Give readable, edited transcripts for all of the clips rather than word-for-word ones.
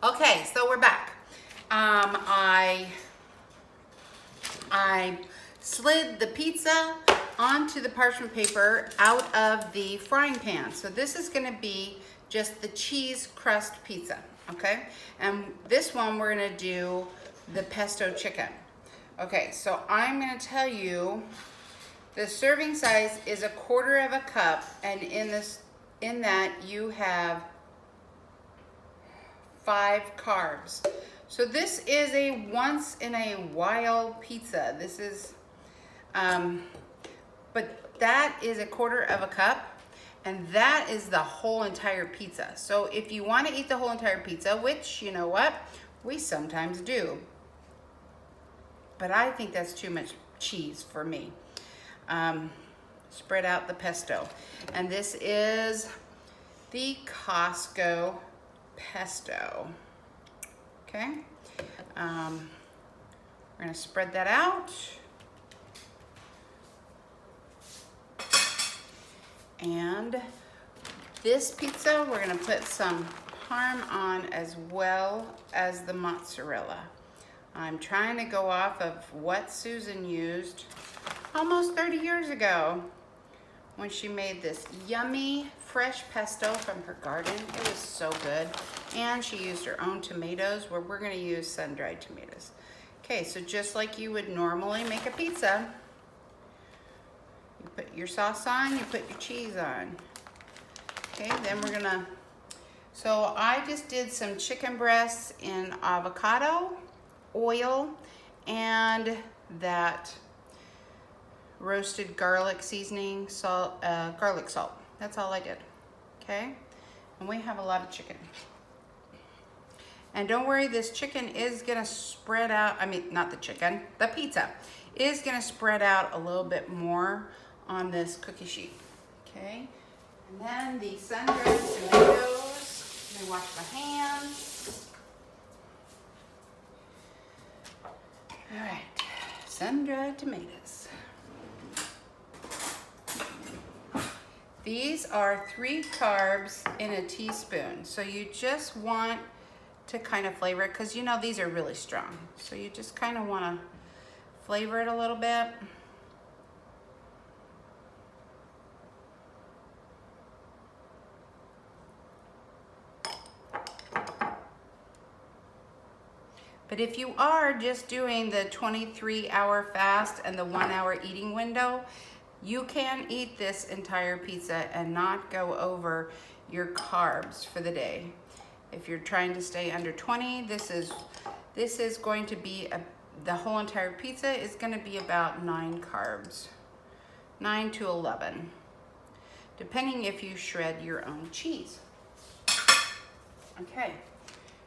Okay, so we're back. I slid the pizza onto the parchment paper out of the frying pan. So this is gonna be just the cheese crust pizza, okay? And this one we're gonna do the pesto chicken. Okay, so I'm gonna tell you the serving size is 1/4 cup, and in that you have 5 carbs. So this is a once in a while pizza. This is, but that is 1/4 cup, and that is the whole entire pizza. So if you want to eat the whole entire pizza, which you know what, we sometimes do, but I think that's too much cheese for me. Spread out the pesto, and this is the Costco pesto. Okay, we're gonna spread that out, and this pizza we're gonna put some parm on as well as the mozzarella. I'm trying to go off of what Susan used almost 30 years ago when she made this yummy fresh pesto from her garden. It was so good. And she used her own tomatoes, where we're gonna use sun-dried tomatoes. Okay, so just like you would normally make a pizza, you put your sauce on, you put your cheese on. Okay, then we're gonna, so I just did some chicken breasts in avocado oil and that roasted garlic seasoning, salt, garlic salt. That's all I did, okay? And we have a lot of chicken. And don't worry, this chicken is gonna spread out, I mean, not the chicken, the pizza is gonna spread out a little bit more on this cookie sheet, okay? And then the sun-dried tomatoes, let me wash my hands. All right, sun-dried tomatoes. These are 3 carbs in a teaspoon. So you just want to kind of flavor it, because you know these are really strong. So you just kind of want to flavor it a little bit. But if you are just doing the 23-hour fast and the 1-hour eating window, you can eat this entire pizza and not go over your carbs for the day. If you're trying to stay under 20, this is going to be the whole entire pizza is going to be about 9 carbs, 9 to 11, depending if you shred your own cheese. Okay,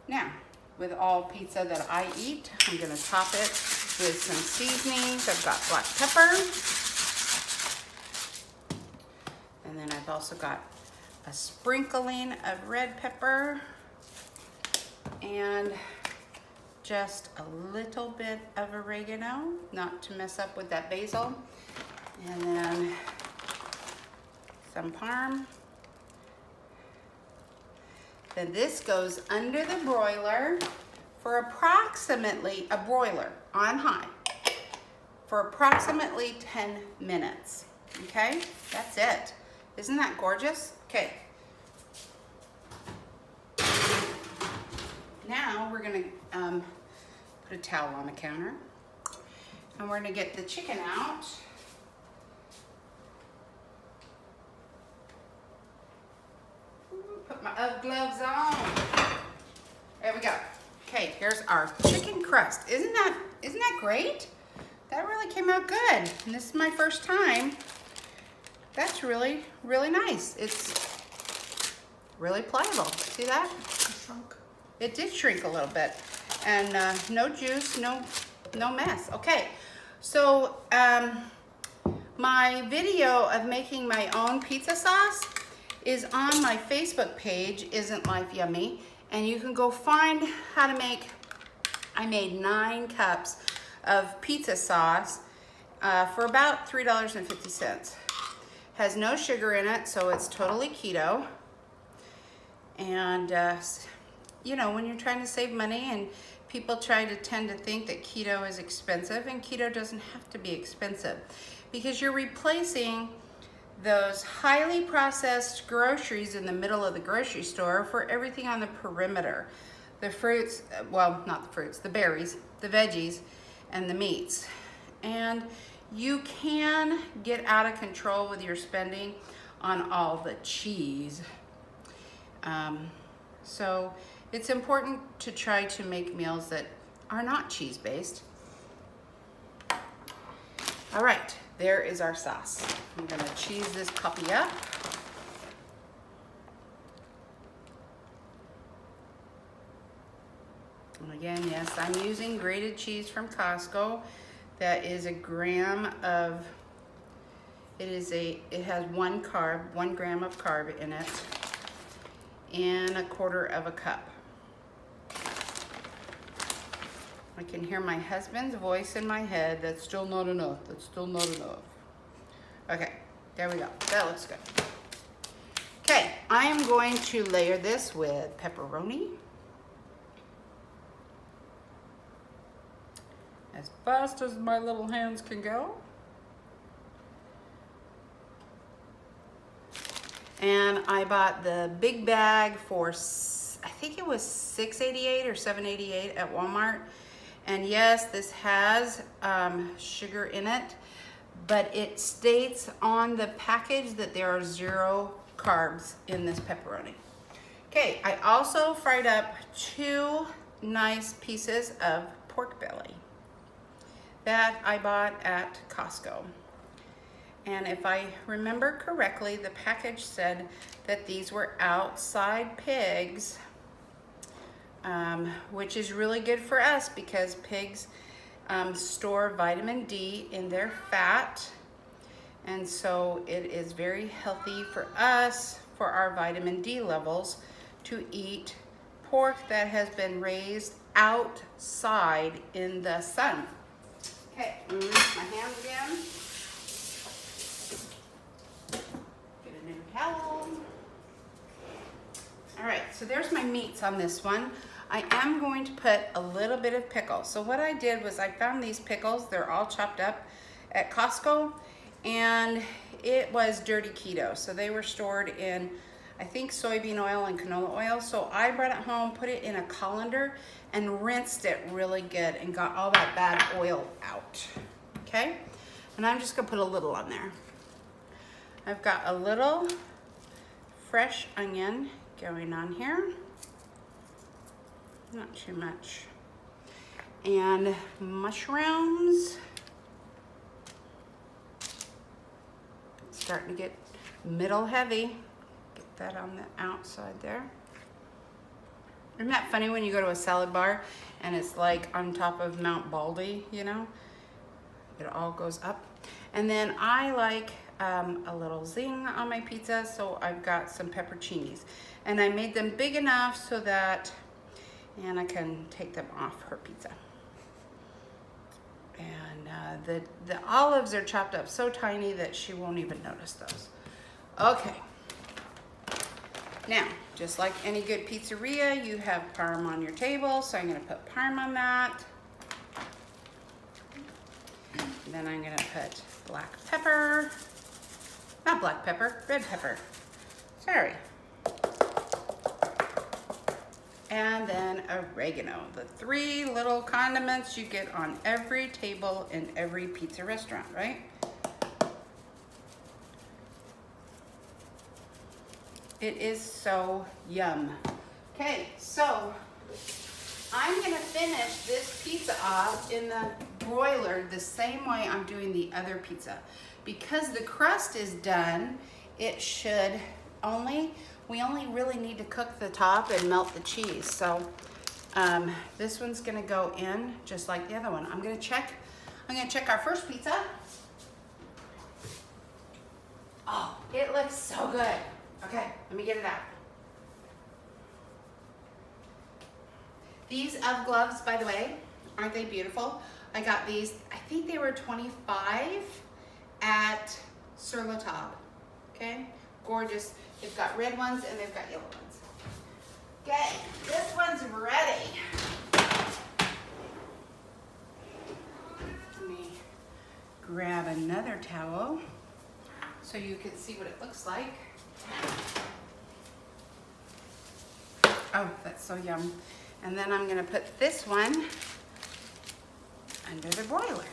now with all pizza that I eat, I'm going to top it with some seasonings. I've got black pepper. And then I've also got a sprinkling of red pepper and just a little bit of oregano, not to mess up with that basil. And then some parm. Then this goes under the broiler for approximately, a broiler on high, for approximately 10 minutes. Okay, that's it. Isn't that gorgeous? Okay. Now we're gonna put a towel on the counter, and we're gonna get the chicken out. Put my UGG gloves on. There we go. Okay, here's our chicken crust. Isn't that great? That really came out good. And this is my first time. That's really, really nice. It's really pliable. See that? It shrunk. It did shrink a little bit. And no juice, no mess. Okay, so my video of making my own pizza sauce is on my Facebook page, Isn't Life Yummy? And you can go find how to make, I made 9 cups of pizza sauce for about $3.50. Has no sugar in it, so it's totally keto. And you know, when you're trying to save money, and people tend to think that keto is expensive, and keto doesn't have to be expensive, because you're replacing those highly processed groceries in the middle of the grocery store for everything on the perimeter. The fruits, well, not the fruits, the berries, the veggies, and the meats. And you can get out of control with your spending on all the cheese. So it's important to try to make meals that are not cheese-based. All right, there is our sauce. I'm gonna cheese this puppy up. And again, yes, I'm using grated cheese from Costco. That is a gram of, it has 1 gram of carb in it, and 1/4 cup. I can hear my husband's voice in my head. That's still not enough. That's still not enough. Okay, there we go. That looks good. Okay, I am going to layer this with pepperoni. As fast as my little hands can go. And I bought the big bag for, I think it was $6.88 or $7.88 at Walmart. And yes, this has sugar in it, but it states on the package that there are 0 carbs in this pepperoni. Okay, I also fried up 2 nice pieces of pork belly that I bought at Costco. And if I remember correctly, the package said that these were outside pigs, which is really good for us because pigs store vitamin D in their fat. And so it is very healthy for us, for our vitamin D levels, to eat pork that has been raised outside in the sun. Okay, rinse my hands again. Get a new towel. All right, so there's my meats on this one. I am going to put a little bit of pickle. So what I did was I found these pickles. They're all chopped up at Costco, and it was dirty keto. So they were stored in, I think, soybean oil and canola oil. So I brought it home, put it in a colander, and rinsed it really good and got all that bad oil out. Okay? And I'm just gonna put a little on there. I've got a little fresh onion going on here. Not too much. And mushrooms. It's starting to get middle heavy. Get that on the outside there. Isn't that funny when you go to a salad bar and it's like on top of Mount Baldy, you know? It all goes up. And then I like a little zing on my pizza, so I've got some pepperoncinis. And I made them big enough so that Anna can take them off her pizza. And the olives are chopped up so tiny that she won't even notice those. Okay. Now, just like any good pizzeria, you have parm on your table, so I'm gonna put parm on that. And then I'm gonna put black pepper. Not black pepper, red pepper. Sorry. And then oregano, the 3 little condiments you get on every table in every pizza restaurant, right? It is so yum. Okay, so I'm gonna finish this pizza off in the broiler the same way I'm doing the other pizza. Because the crust is done, it should we only really need to cook the top and melt the cheese. So this one's gonna go in just like the other one. I'm gonna check our first pizza. Oh, it looks so good. Okay, let me get it out. These UGG gloves, by the way, aren't they beautiful? I got these, I think they were $25 at Sur La Table. Okay, gorgeous. They've got red ones and they've got yellow ones. Okay, this one's ready. Let me grab another towel so you can see what it looks like. Oh, that's so yum. And then I'm gonna put this one under the broiler.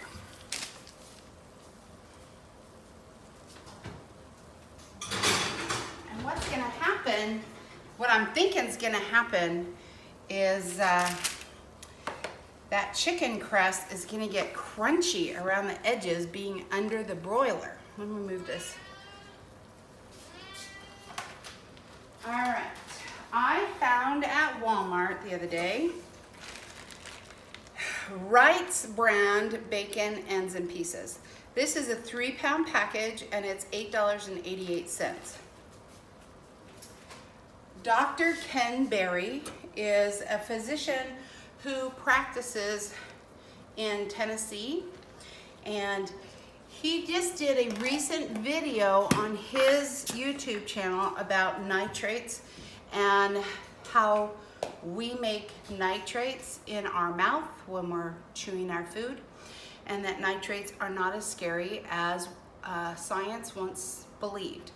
And what's gonna happen, what I'm thinking is gonna happen is that chicken crust is gonna get crunchy around the edges being under the broiler. Let me move this. All right, I found at Walmart the other day Wright's brand bacon ends and pieces. This is a 3-pound package and it's $8.88. Dr. Ken Berry is a physician who practices in Tennessee, and he just did a recent video on his YouTube channel about nitrates and how we make nitrates in our mouth when we're chewing our food, and that nitrates are not as scary as science once believed.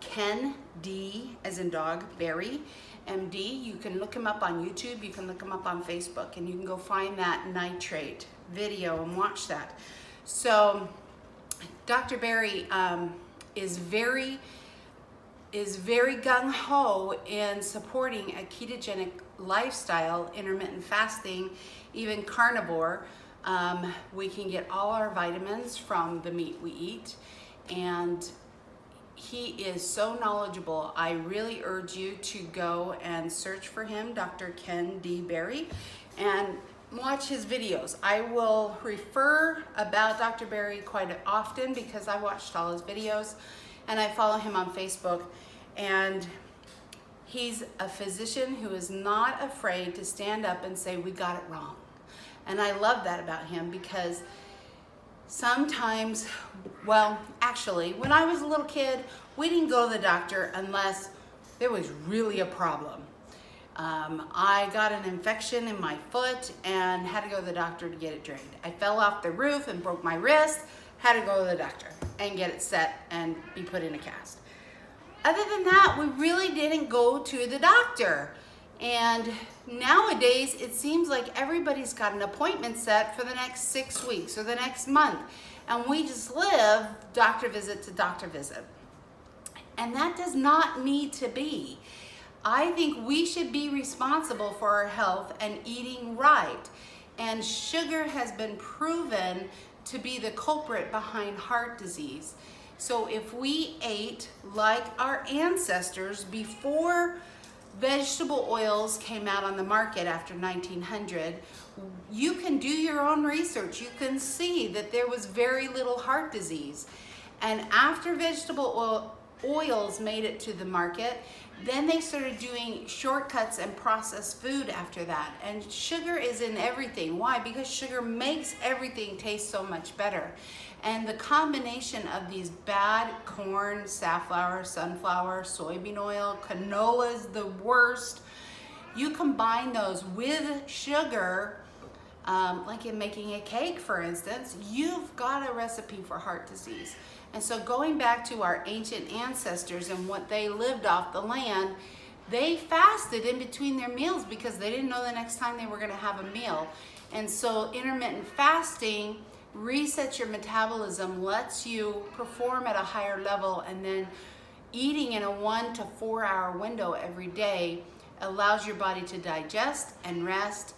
Ken D, as in dog, Berry, MD, you can look him up on YouTube, you can look him up on Facebook, and you can go find that nitrate video and watch that. So Dr. Berry is very gung-ho in supporting a ketogenic lifestyle, intermittent fasting, even carnivore. We can get all our vitamins from the meat we eat, and he is so knowledgeable. I really urge you to go and search for him, Dr. Ken D. Berry, and watch his videos. I will refer about Dr. Berry quite often because I watched all his videos and I follow him on Facebook. And he's a physician who is not afraid to stand up and say, we got it wrong. And I love that about him because sometimes, well, actually, when I was a little kid, we didn't go to the doctor unless there was really a problem. I got an infection in my foot and had to go to the doctor to get it drained. I fell off the roof and broke my wrist, had to go to the doctor and get it set and be put in a cast. Other than that, we really didn't go to the doctor. And nowadays, it seems like everybody's got an appointment set for the next 6 weeks or the next month. And we just live doctor visit to doctor visit. And that does not need to be. I think we should be responsible for our health and eating right. And sugar has been proven to be the culprit behind heart disease. So if we ate like our ancestors before vegetable oils came out on the market after 1900, you can do your own research. You can see that there was very little heart disease. And after vegetable oils made it to the market, then they started doing shortcuts and processed food after that. And sugar is in everything. Why? Because sugar makes everything taste so much better. And the combination of these bad corn, safflower, sunflower, soybean oil, canola is the worst. You combine those with sugar, like in making a cake, for instance, you've got a recipe for heart disease. And so going back to our ancient ancestors and what they lived off the land, they fasted in between their meals because they didn't know the next time they were going to have a meal. And so intermittent fasting resets your metabolism, lets you perform at a higher level, and then eating in a 1 to 4 hour window every day allows your body to digest and rest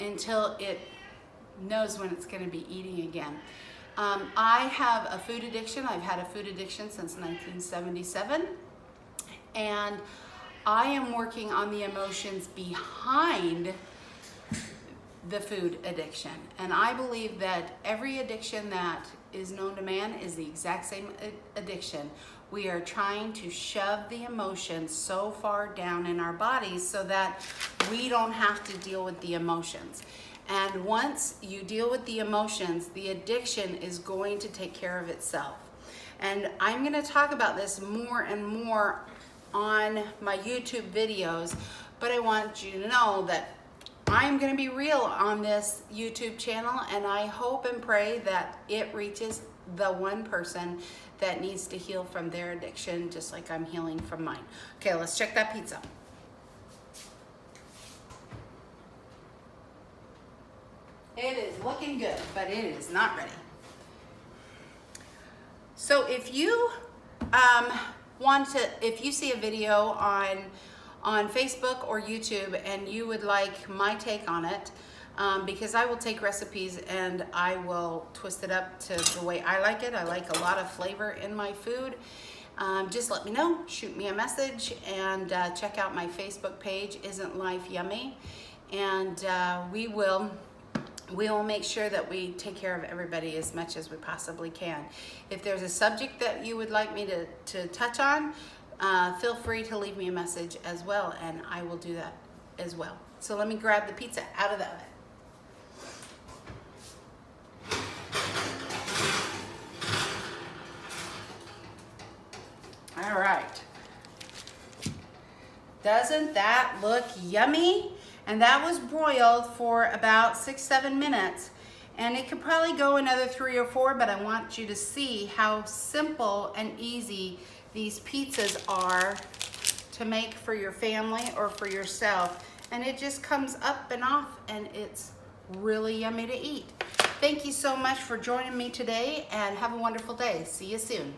until it knows when it's going to be eating again. I have a food addiction. I've had a food addiction since 1977, and I am working on the emotions behind the food addiction. And I believe that every addiction that is known to man is the exact same addiction. We are trying to shove the emotions so far down in our bodies so that we don't have to deal with the emotions. And once you deal with the emotions, the addiction is going to take care of itself. And I'm going to talk about this more and more on my YouTube videos, but I want you to know that I'm going to be real on this YouTube channel, and I hope and pray that it reaches the one person that needs to heal from their addiction, just like I'm healing from mine. Okay, let's check that pizza. It is looking good, but it is not ready. So if you if you see a video on Facebook or YouTube and you would like my take on it, because I will take recipes and I will twist it up to the way I like it. I like a lot of flavor in my food. Just let me know, shoot me a message, and check out my Facebook page, Isn't Life Yummy? And we will make sure that we take care of everybody as much as we possibly can. If there's a subject that you would like me to touch on, feel free to leave me a message as well, and I will do that as well. So let me grab the pizza out of the oven. All right. Doesn't that look yummy? And that was broiled for about 6-7 minutes. And it could probably go another 3 or 4, but I want you to see how simple and easy these pizzas are to make for your family or for yourself. And it just comes up and off, and it's really yummy to eat. Thank you so much for joining me today, and have a wonderful day. See you soon.